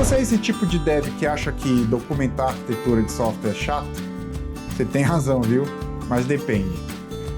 Você é esse tipo de dev que acha que documentar arquitetura de software é chato? Você tem razão, viu? Mas depende.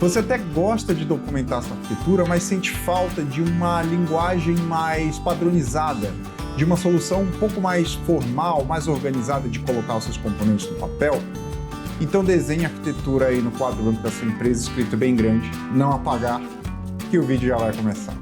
Você até gosta de documentar sua arquitetura, mas sente falta de uma linguagem mais padronizada, de uma solução um pouco mais formal, mais organizada de colocar os seus componentes no papel? Então desenhe a arquitetura aí no quadro branco da sua empresa, escrito bem grande, não apagar, que o vídeo já vai começar.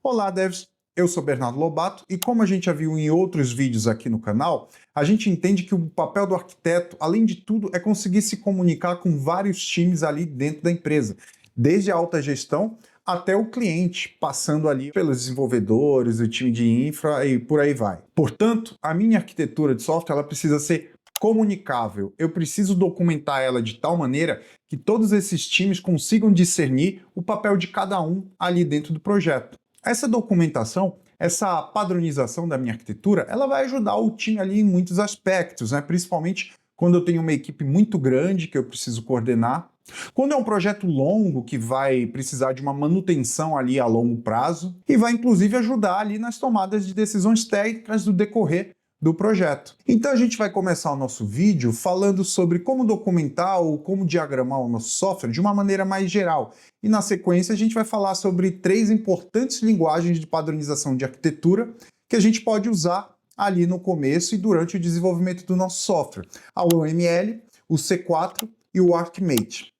Olá, devs! Eu sou Bernardo Lobato e como a gente já viu em outros vídeos aqui no canal, a gente entende que o papel do arquiteto, além de tudo, é conseguir se comunicar com vários times ali dentro da empresa, desde a alta gestão até o cliente, passando ali pelos desenvolvedores, o time de infra e por aí vai. Portanto, a minha arquitetura de software ela precisa ser comunicável. Eu preciso documentar ela de tal maneira que todos esses times consigam discernir o papel de cada um ali dentro do projeto. Essa documentação, essa padronização da minha arquitetura, ela vai ajudar o time ali em muitos aspectos, né? Principalmente quando eu tenho uma equipe muito grande que eu preciso coordenar. Quando é um projeto longo que vai precisar de uma manutenção ali a longo prazo e vai inclusive ajudar ali nas tomadas de decisões técnicas do decorrer do projeto. Então a gente vai começar o nosso vídeo falando sobre como documentar ou como diagramar o nosso software de uma maneira mais geral. E na sequência a gente vai falar sobre 3 importantes linguagens de padronização de arquitetura que a gente pode usar ali no começo e durante o desenvolvimento do nosso software. A OML, o C4 e o ArchiMate.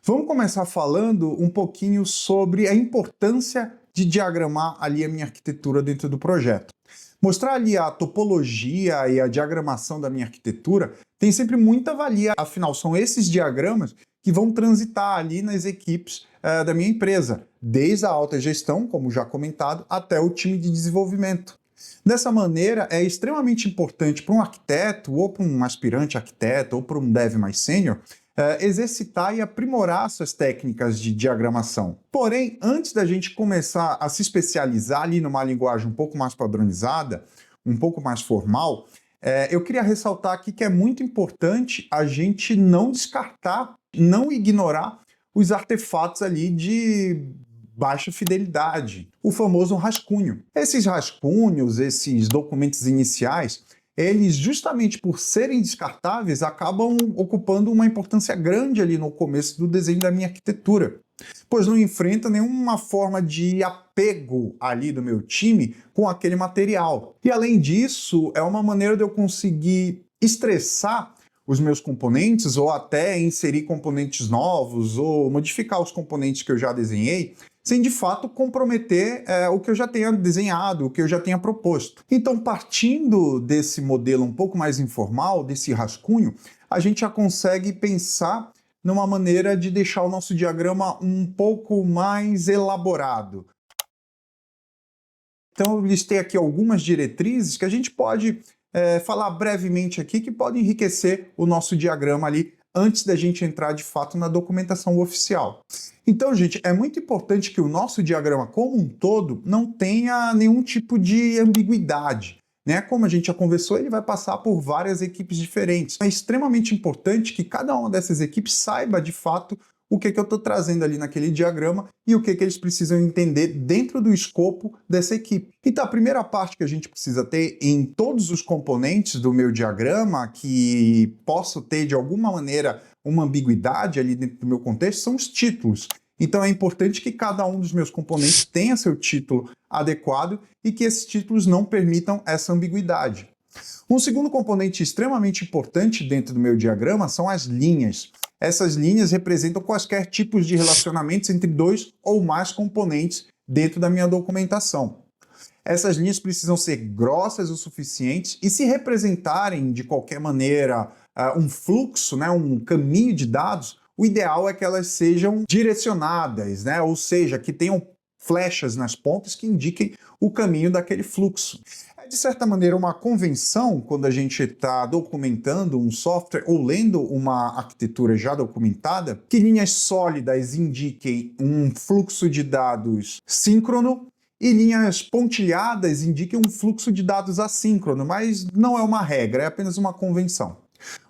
Vamos começar falando um pouquinho sobre a importância de diagramar ali a minha arquitetura dentro do projeto. Mostrar ali a topologia e a diagramação da minha arquitetura tem sempre muita valia, afinal são esses diagramas que vão transitar ali nas equipes da minha empresa, desde a alta gestão, como já comentado, até o time de desenvolvimento. Dessa maneira, é extremamente importante para um arquiteto, ou para um aspirante arquiteto, ou para um dev mais sênior, exercitar e aprimorar suas técnicas de diagramação. Porém, antes da gente começar a se especializar ali numa linguagem um pouco mais padronizada, um pouco mais formal, eu queria ressaltar aqui que é muito importante a gente não descartar, não ignorar os artefatos ali de baixa fidelidade, o famoso rascunho. Esses rascunhos, esses documentos iniciais, eles, justamente por serem descartáveis, acabam ocupando uma importância grande ali no começo do desenho da minha arquitetura, pois não enfrenta nenhuma forma de apego ali do meu time com aquele material. E além disso, é uma maneira de eu conseguir estressar os meus componentes ou até inserir componentes novos ou modificar os componentes que eu já desenhei, sem de fato comprometer o que eu já tenha desenhado, o que eu já tenha proposto. Então, partindo desse modelo um pouco mais informal, desse rascunho, a gente já consegue pensar numa maneira de deixar o nosso diagrama um pouco mais elaborado. Então, eu listei aqui algumas diretrizes que a gente pode falar brevemente aqui, que podem enriquecer o nosso diagrama ali antes da gente entrar de fato na documentação oficial. Então, gente, é muito importante que o nosso diagrama como um todo não tenha nenhum tipo de ambiguidade, né? Como a gente já conversou, ele vai passar por várias equipes diferentes. É extremamente importante que cada uma dessas equipes saiba de fato o que eu estou trazendo ali naquele diagrama e o que eles precisam entender dentro do escopo dessa equipe. Então, a primeira parte que a gente precisa ter em todos os componentes do meu diagrama, que posso ter de alguma maneira uma ambiguidade ali dentro do meu contexto, são os títulos. Então, é importante que cada um dos meus componentes tenha seu título adequado e que esses títulos não permitam essa ambiguidade. Um segundo componente extremamente importante dentro do meu diagrama são as linhas. Essas linhas representam quaisquer tipos de relacionamentos entre 2 ou mais componentes dentro da minha documentação. Essas linhas precisam ser grossas o suficiente e se representarem de qualquer maneira um fluxo, né, um caminho de dados, o ideal é que elas sejam direcionadas, né, ou seja, que tenham flechas nas pontas que indiquem o caminho daquele fluxo. É, de certa maneira, uma convenção quando a gente está documentando um software ou lendo uma arquitetura já documentada, que linhas sólidas indiquem um fluxo de dados síncrono e linhas pontilhadas indiquem um fluxo de dados assíncrono, mas não é uma regra, é apenas uma convenção.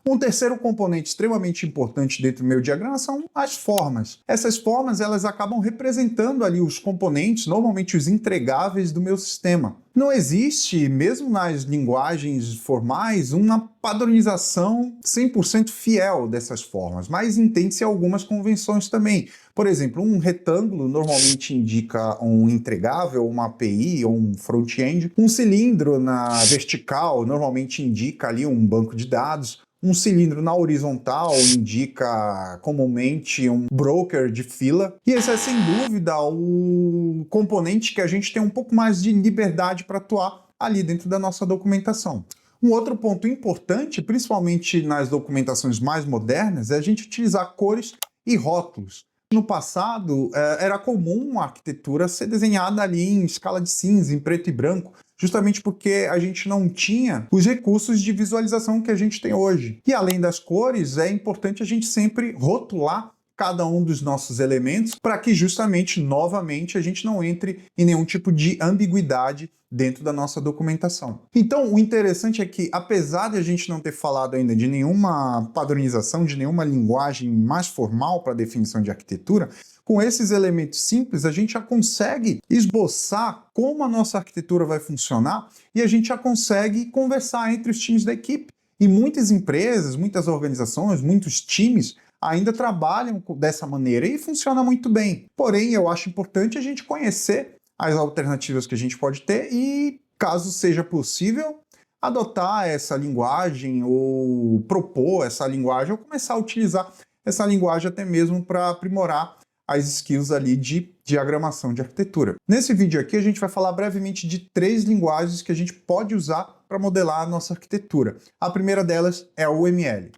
Um terceiro componente extremamente importante dentro do meu diagrama são as formas. Essas formas, elas acabam representando ali os componentes, normalmente os entregáveis do meu sistema. Não existe, mesmo nas linguagens formais, uma padronização 100% fiel dessas formas, mas entende-se algumas convenções também. Por exemplo, um retângulo normalmente indica um entregável, uma API ou um front-end. Um cilindro na vertical normalmente indica ali um banco de dados. Um cilindro na horizontal indica comumente um broker de fila. E esse é, sem dúvida, o componente que a gente tem um pouco mais de liberdade para atuar ali dentro da nossa documentação. Um outro ponto importante, principalmente nas documentações mais modernas, é a gente utilizar cores e rótulos. No passado, era comum a arquitetura ser desenhada ali em escala de cinza, em preto e branco, justamente porque a gente não tinha os recursos de visualização que a gente tem hoje. E além das cores, é importante a gente sempre rotular cada um dos nossos elementos para que justamente, novamente, a gente não entre em nenhum tipo de ambiguidade dentro da nossa documentação. Então, o interessante é que, apesar de a gente não ter falado ainda de nenhuma padronização, de nenhuma linguagem mais formal para definição de arquitetura, com esses elementos simples, a gente já consegue esboçar como a nossa arquitetura vai funcionar e a gente já consegue conversar entre os times da equipe. E muitas empresas, muitas organizações, muitos times ainda trabalham dessa maneira e funciona muito bem. Porém, eu acho importante a gente conhecer as alternativas que a gente pode ter e, caso seja possível, adotar essa linguagem ou propor essa linguagem ou começar a utilizar essa linguagem até mesmo para aprimorar as skills ali de diagramação de arquitetura. Nesse vídeo aqui a gente vai falar brevemente de 3 linguagens que a gente pode usar para modelar a nossa arquitetura. A primeira delas é a UML.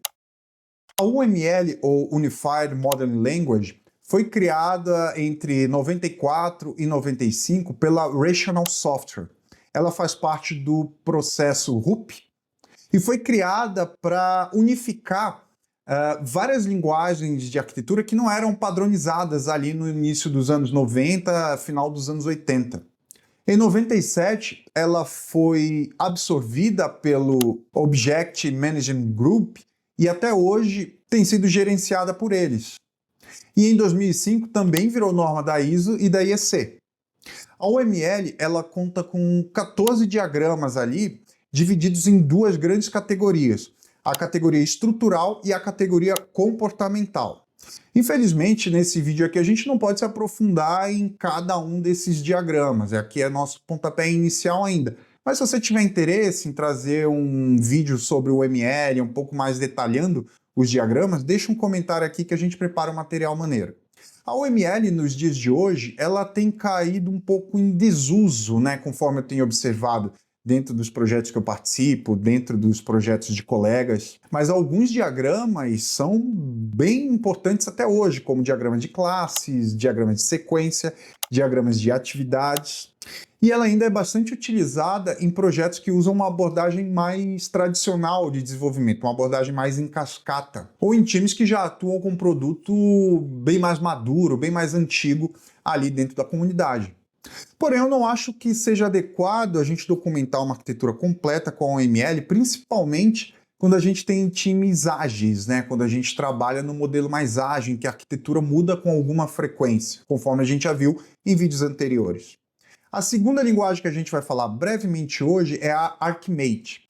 A UML, ou Unified Modeling Language, foi criada entre 94 e 95 pela Rational Software. Ela faz parte do processo RUP e foi criada para unificar várias linguagens de arquitetura que não eram padronizadas ali no início dos anos 90, final dos anos 80. Em 97, ela foi absorvida pelo Object Management Group e até hoje tem sido gerenciada por eles. E em 2005 também virou norma da ISO e da IEC. A UML ela conta com 14 diagramas ali, divididos em 2 grandes categorias, a categoria estrutural e a categoria comportamental. Infelizmente, nesse vídeo aqui a gente não pode se aprofundar em cada um desses diagramas, aqui é nosso pontapé inicial ainda. Mas se você tiver interesse em trazer um vídeo sobre o UML, um pouco mais detalhando os diagramas, deixa um comentário aqui que a gente prepara um material maneiro. A UML, nos dias de hoje, ela tem caído um pouco em desuso, né, conforme eu tenho observado dentro dos projetos que eu participo, dentro dos projetos de colegas, mas alguns diagramas são bem importantes até hoje, como diagramas de classes, diagramas de sequência, diagramas de atividades. E ela ainda é bastante utilizada em projetos que usam uma abordagem mais tradicional de desenvolvimento, uma abordagem mais em cascata, ou em times que já atuam com um produto bem mais maduro, bem mais antigo ali dentro da comunidade. Porém, eu não acho que seja adequado a gente documentar uma arquitetura completa com a OML, principalmente quando a gente tem times ágeis, né? Quando a gente trabalha no modelo mais ágil, em que a arquitetura muda com alguma frequência, conforme a gente já viu em vídeos anteriores. A segunda linguagem que a gente vai falar brevemente hoje é a Archimate.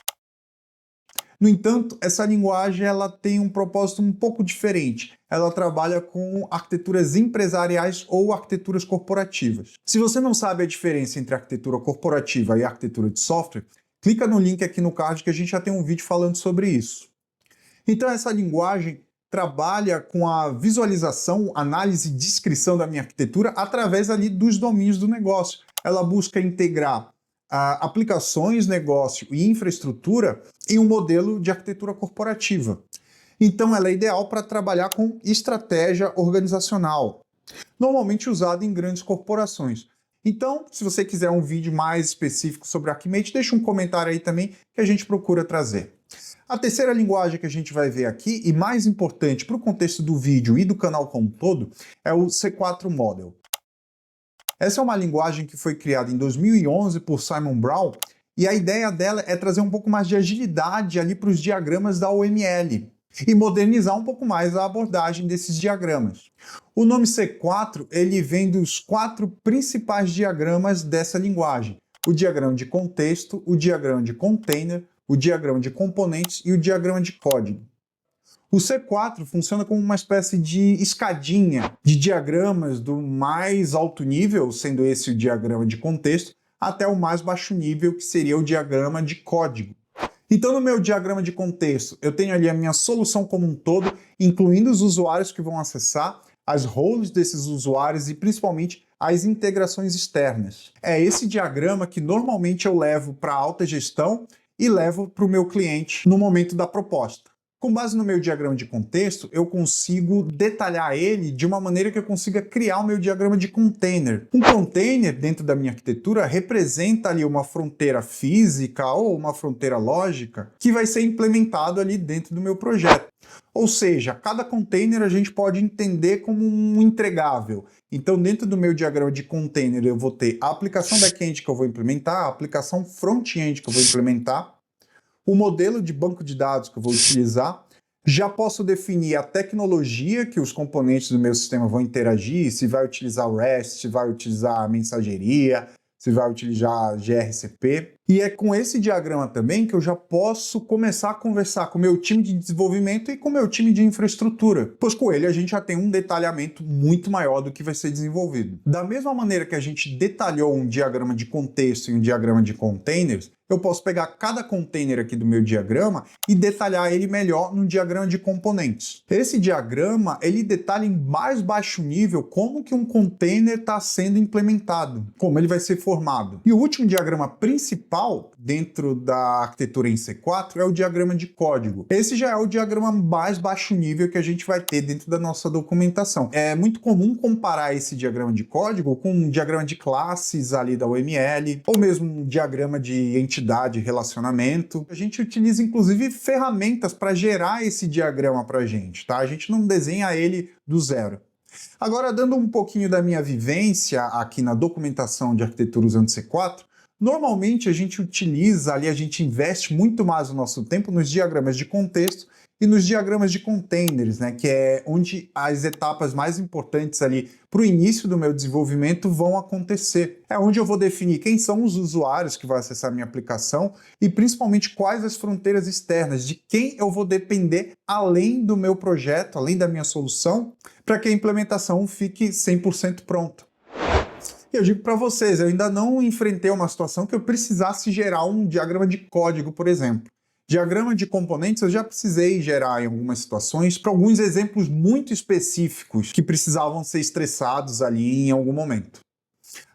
No entanto, essa linguagem ela tem um propósito um pouco diferente. Ela trabalha com arquiteturas empresariais ou arquiteturas corporativas. Se você não sabe a diferença entre arquitetura corporativa e arquitetura de software, clica no link aqui no card que a gente já tem um vídeo falando sobre isso. Então essa linguagem trabalha com a visualização, análise e descrição da minha arquitetura através ali dos domínios do negócio. Ela busca integrar aplicações, negócio e infraestrutura em um modelo de arquitetura corporativa. Então ela é ideal para trabalhar com estratégia organizacional, normalmente usada em grandes corporações. Então, se você quiser um vídeo mais específico sobre Archimate, deixa um comentário aí também que a gente procura trazer. A terceira linguagem que a gente vai ver aqui, e mais importante para o contexto do vídeo e do canal como um todo, é o C4 Model. Essa é uma linguagem que foi criada em 2011 por Simon Brown E a ideia dela é trazer um pouco mais de agilidade ali para os diagramas da OML e modernizar um pouco mais a abordagem desses diagramas. O nome C4 ele vem dos 4 principais diagramas dessa linguagem: o diagrama de contexto, o diagrama de container, o diagrama de componentes e o diagrama de código. O C4 funciona como uma espécie de escadinha de diagramas do mais alto nível, sendo esse o diagrama de contexto, até o mais baixo nível, que seria o diagrama de código. Então, no meu diagrama de contexto, eu tenho ali a minha solução como um todo, incluindo os usuários que vão acessar, as roles desses usuários e principalmente as integrações externas. É esse diagrama que normalmente eu levo para a alta gestão e levo para o meu cliente no momento da proposta. Com base no meu diagrama de contexto, eu consigo detalhar ele de uma maneira que eu consiga criar o meu diagrama de container. Um container, dentro da minha arquitetura, representa ali uma fronteira física ou uma fronteira lógica que vai ser implementado ali dentro do meu projeto. Ou seja, cada container a gente pode entender como um entregável. Então, dentro do meu diagrama de container, eu vou ter a aplicação back-end que eu vou implementar, a aplicação front-end que eu vou implementar, o modelo de banco de dados que eu vou utilizar, já posso definir a tecnologia que os componentes do meu sistema vão interagir, se vai utilizar o REST, se vai utilizar a mensageria, se vai utilizar gRCP. E é com esse diagrama também que eu já posso começar a conversar com o meu time de desenvolvimento e com o meu time de infraestrutura, pois com ele a gente já tem um detalhamento muito maior do que vai ser desenvolvido. Da mesma maneira que a gente detalhou um diagrama de contexto e um diagrama de containers, eu posso pegar cada container aqui do meu diagrama e detalhar ele melhor no diagrama de componentes. Esse diagrama, ele detalha em mais baixo nível como que um container está sendo implementado, como ele vai ser formado. E o último diagrama principal dentro da arquitetura em C4 é o diagrama de código. Esse já é o diagrama mais baixo nível que a gente vai ter dentro da nossa documentação. É muito comum comparar esse diagrama de código com um diagrama de classes ali da OML, ou mesmo um diagrama de entidade, relacionamento. A gente utiliza inclusive ferramentas para gerar esse diagrama para a gente, tá? A gente não desenha ele do zero. Agora, dando um pouquinho da minha vivência aqui na documentação de arquitetura usando C4, normalmente a gente utiliza ali, a gente investe muito mais o nosso tempo nos diagramas de contexto e nos diagramas de containers, né, que é onde as etapas mais importantes ali para o início do meu desenvolvimento vão acontecer. É onde eu vou definir quem são os usuários que vão acessar a minha aplicação e principalmente quais as fronteiras externas, de quem eu vou depender além do meu projeto, além da minha solução, para que a implementação fique 100% pronta. E eu digo para vocês, eu ainda não enfrentei uma situação que eu precisasse gerar um diagrama de código, por exemplo. Diagrama de componentes eu já precisei gerar em algumas situações para alguns exemplos muito específicos que precisavam ser estressados ali em algum momento.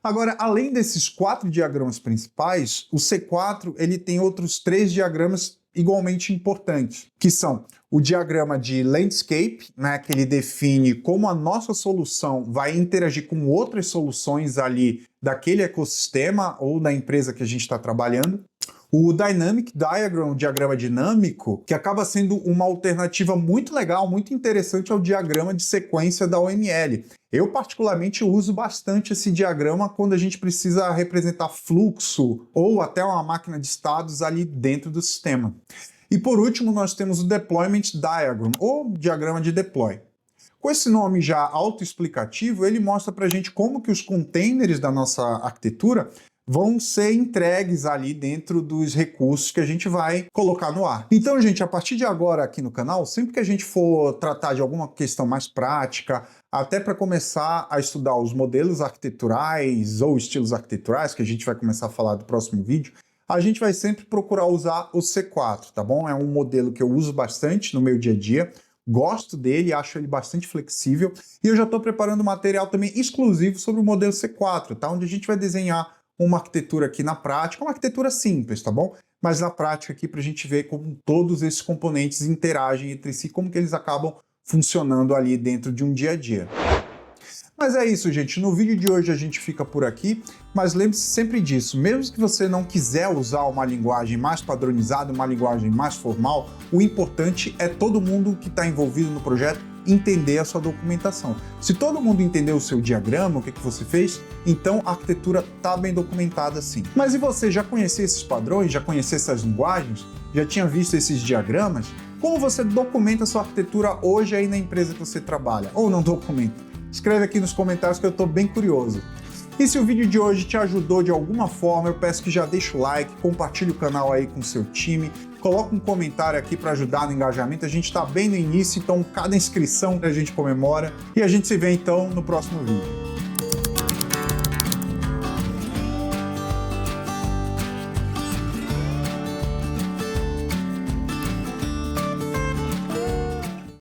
Agora, além desses 4 diagramas principais, o C4 ele tem outros 3 diagramas igualmente importantes, que são o diagrama de landscape, né, que ele define como a nossa solução vai interagir com outras soluções ali daquele ecossistema ou da empresa que a gente está trabalhando. O Dynamic Diagram, o diagrama dinâmico, que acaba sendo uma alternativa muito legal, muito interessante ao diagrama de sequência da OML. Eu, particularmente, uso bastante esse diagrama quando a gente precisa representar fluxo ou até uma máquina de estados ali dentro do sistema. E, por último, nós temos o Deployment Diagram, ou diagrama de deploy. Com esse nome já autoexplicativo, ele mostra para a gente como que os containers da nossa arquitetura vão ser entregues ali dentro dos recursos que a gente vai colocar no ar. Então, gente, a partir de agora aqui no canal, sempre que a gente for tratar de alguma questão mais prática, até para começar a estudar os modelos arquiteturais ou estilos arquiteturais, que a gente vai começar a falar do próximo vídeo, a gente vai sempre procurar usar o C4, tá bom? É um modelo que eu uso bastante no meu dia a dia, gosto dele, acho ele bastante flexível, e eu já estou preparando material também exclusivo sobre o modelo C4, tá? Onde a gente vai desenhar uma arquitetura aqui na prática, uma arquitetura simples, tá bom? Mas na prática aqui para a gente ver como todos esses componentes interagem entre si, como que eles acabam funcionando ali dentro de um dia a dia. Mas é isso, gente. No vídeo de hoje a gente fica por aqui, mas lembre-se sempre disso. Mesmo que você não quiser usar uma linguagem mais padronizada, uma linguagem mais formal, o importante é todo mundo que está envolvido no projeto entender a sua documentação. Se todo mundo entender o seu diagrama, o que você fez, então a arquitetura está bem documentada sim. Mas e você, já conhecia esses padrões? Já conhecia essas linguagens? Já tinha visto esses diagramas? Como você documenta a sua arquitetura hoje aí na empresa que você trabalha? Ou não documenta? Escreve aqui nos comentários que eu estou bem curioso. E se o vídeo de hoje te ajudou de alguma forma, eu peço que já deixe o like, compartilhe o canal aí com o seu time, coloca um comentário aqui para ajudar no engajamento. A gente está bem no início, então cada inscrição a gente comemora. E a gente se vê então no próximo vídeo.